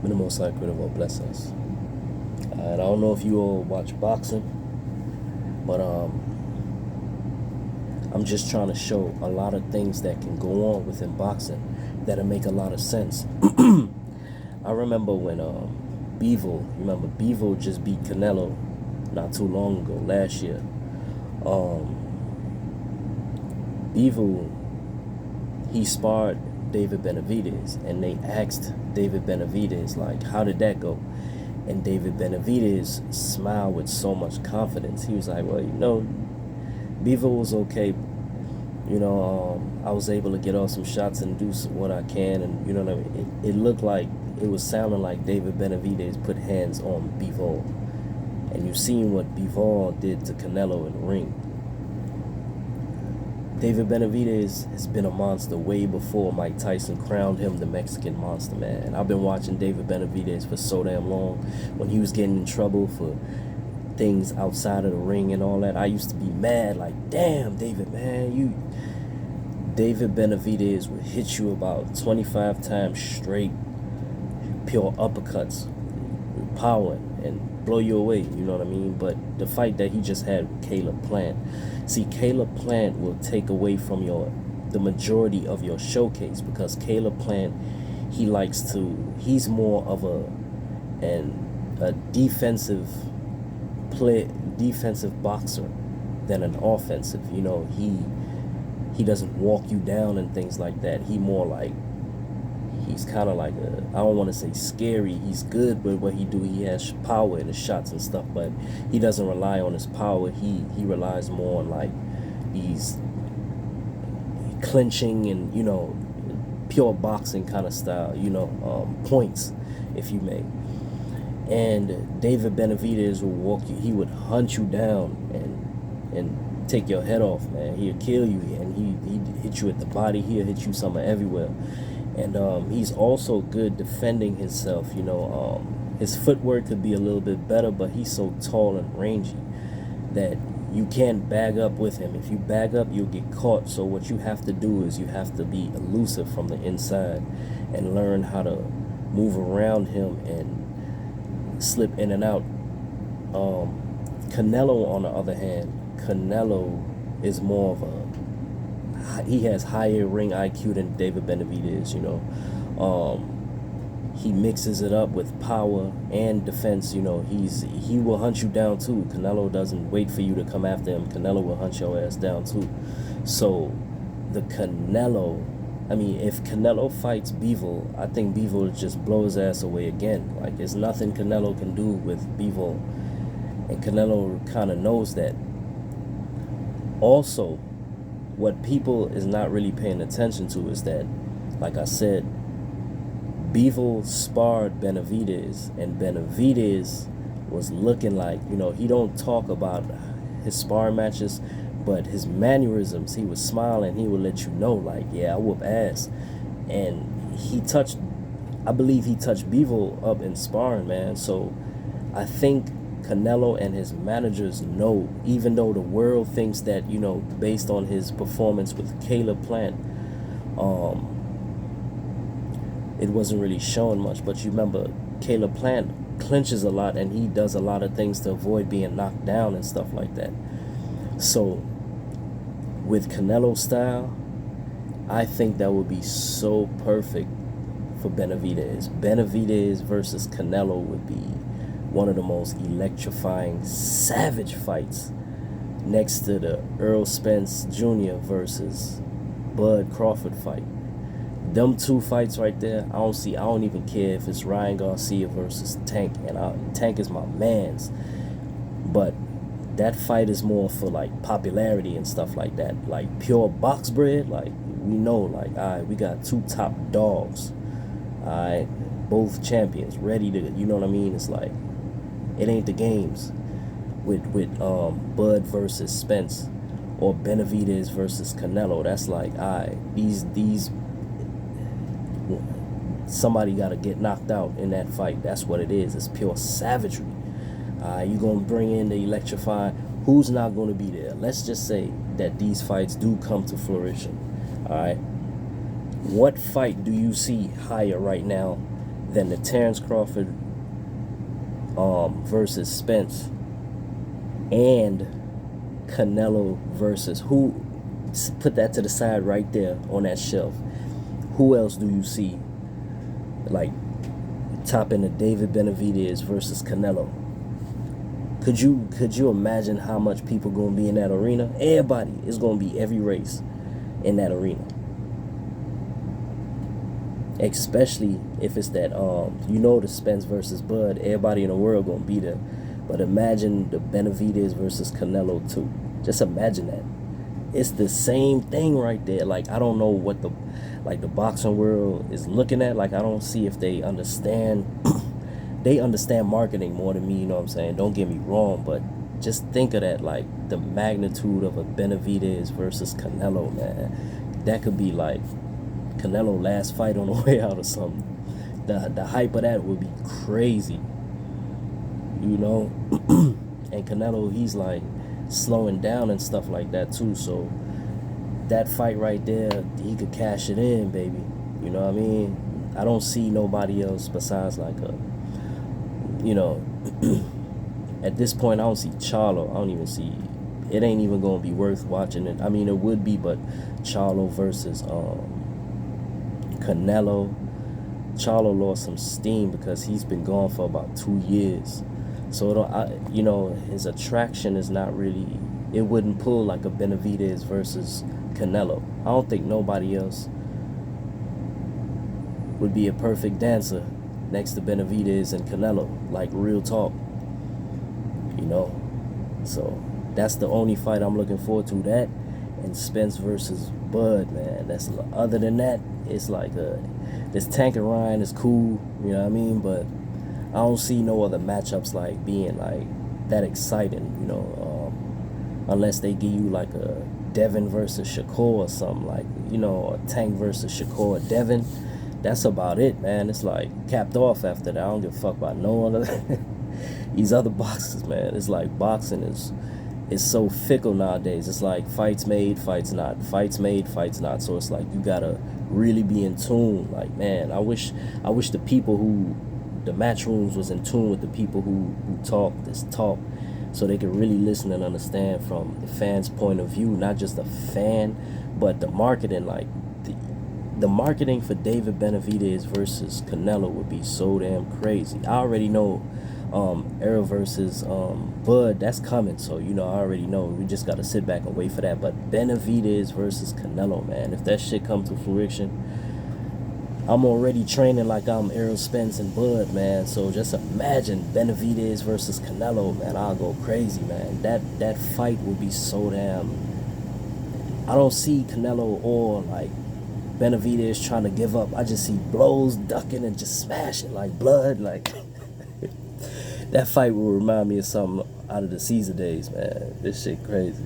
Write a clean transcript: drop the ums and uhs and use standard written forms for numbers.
May the Most High Creator bless us. And I don't know if you all watch boxing, but I'm just trying to show a lot of things that can go on within boxing that'll make a lot of sense. I remember when Bivol just beat Canelo not too long ago, last year. Bivol, he sparred David Benavidez, and they asked David Benavidez, like, how did that go? And David Benavidez smiled with so much confidence. He was like, well, Bivol was okay. I was able to get off some shots and do what I can, and what I mean? It looked like, it was sounding like David Benavidez put hands on Bivol. And you've seen what Bivol did to Canelo in the ring. David Benavidez has been a monster way before Mike Tyson crowned him the Mexican Monster, man. I've been watching David Benavidez for so damn long. When he was getting in trouble for things outside of the ring and all that, I used to be mad, like, damn, David, man, David Benavidez would hit you about 25 times straight, pure uppercuts, with power, and blow you away, you know what I mean? But the fight that he just had with Caleb Plant, see, Caleb Plant will take away from the majority of your showcase, because Caleb Plant, he's more of a defensive boxer than an offensive. He doesn't walk you down and things like that. He's kind of like I don't want to say scary. He's good with what he do. He has power in his shots and stuff, but he doesn't rely on his power. He relies more on like these clinching and pure boxing kind of style. Points, if you may. And David Benavidez will walk you. He would hunt you down and take your head off, man. He'll kill you, and he'd hit you at the body. He'll hit you somewhere everywhere. And he's also good defending himself. His footwork could be a little bit better, but he's so tall and rangy that you can't bag up with him. If you bag up, you'll get caught. So what you have to do is you have to be elusive from the inside and learn how to move around him and slip in and out. Canelo, on the other hand, is more of he has higher ring IQ than David Benavidez. He mixes it up with power and defense. He will hunt you down too. Canelo doesn't wait for you to come after him. Canelo will hunt your ass down too. So if Canelo fights Bivol, I think Bivol will just blow his ass away again. Like, there's nothing Canelo can do with Bivol, and Canelo kind of knows that. Also, what people is not really paying attention to is that, like I said, Bivol sparred Benavidez, and Benavidez was looking like, he don't talk about his sparring matches, but his mannerisms, he would smile and he would let you know, like, yeah, I whoop ass. And I believe he touched Bivol up in sparring, man. So I think Canelo and his managers know, even though the world thinks that, based on his performance with Caleb Plant, it wasn't really showing much. But you remember, Caleb Plant clinches a lot, and he does a lot of things to avoid being knocked down and stuff like that. So with Canelo style, I think that would be so perfect for Benavidez. Benavidez versus Canelo would be one of the most electrifying, savage fights, next to the Earl Spence Jr. versus Bud Crawford fight. Them two fights right there, I don't even care if it's Ryan Garcia versus Tank, and Tank is my mans. But that fight is more for like popularity and stuff like that. Like pure box bread, like we know, like, all right, we got two top dogs. All right, both champions ready to, you know what I mean? It's like, it ain't the games with Bud versus Spence or Benavidez versus Canelo. That's like, all right, these somebody got to get knocked out in that fight. That's what it is. It's pure savagery. You're going to bring in the electrifying. Who's not going to be there? Let's just say that these fights do come to fruition. All right. What fight do you see higher right now Then the Terrence Crawford versus Spence, and Canelo versus who? Put that to the side right there on that shelf. Who else do you see like topping the David Benavidez versus Canelo? Could you imagine how much people gonna be in that arena? Everybody is gonna be every race in that arena. Especially if it's that the Spence versus Bud, everybody in the world gonna be there. But imagine the Benavidez versus Canelo too. Just imagine that. It's the same thing right there. Like, I don't know what the boxing world is looking at. Like, I don't see if they understand they understand marketing more than me, you know what I'm saying? Don't get me wrong, but just think of that, like the magnitude of a Benavidez versus Canelo, man. That could be like Canelo last fight on the way out or something. The hype of that would be crazy, you know. And Canelo, he's like slowing down and stuff like that too, so that fight right there, he could cash it in, baby. You know what I mean? I don't see nobody else besides like a, you know, at this point I don't see Charlo. I don't even see, it ain't even gonna be worth watching it. I mean, it would be, but Charlo versus Canelo. Charlo lost some steam because he's been gone for about 2 years, so his attraction is not really, it wouldn't pull like a Benavidez versus Canelo. I don't think nobody else would be a perfect dancer next to Benavidez and Canelo, like real talk, you know. So that's the only fight I'm looking forward to, that and Spence versus Bud, man. That's, other than that, it's like this Tank and Ryan is cool, you know what I mean, but I don't see no other matchups like being like that exciting, you know, unless they give you like a Devin versus Shakur or something, like, you know, a Tank versus Shakur or Devin. That's about it, man. It's like capped off after that. I don't give a fuck about no other these other boxers, man. It's like boxing is so fickle nowadays. It's like fights made, fights not, fights made, fights not. So it's like you gotta really be in tune. Like, man, I wish the people who, the match rooms was in tune with the people who talk this talk, so they could really listen and understand from the fan's point of view, not just a fan, but the marketing. Like the marketing for David Benavidez versus Canelo would be so damn crazy. I already know Errol versus Bud, that's coming, so you know, I already know. We just gotta sit back and wait for that. But Benavidez versus Canelo, man, if that shit come to fruition, I'm already training like I'm Errol Spence and Bud, man. So just imagine Benavidez versus Canelo, man. I'll go crazy, man. That fight will be so damn, I don't see Canelo or like Benavidez trying to give up. I just see blows, ducking, and just smashing like blood. Like that fight will remind me of something out of the Caesar days, man. This shit crazy.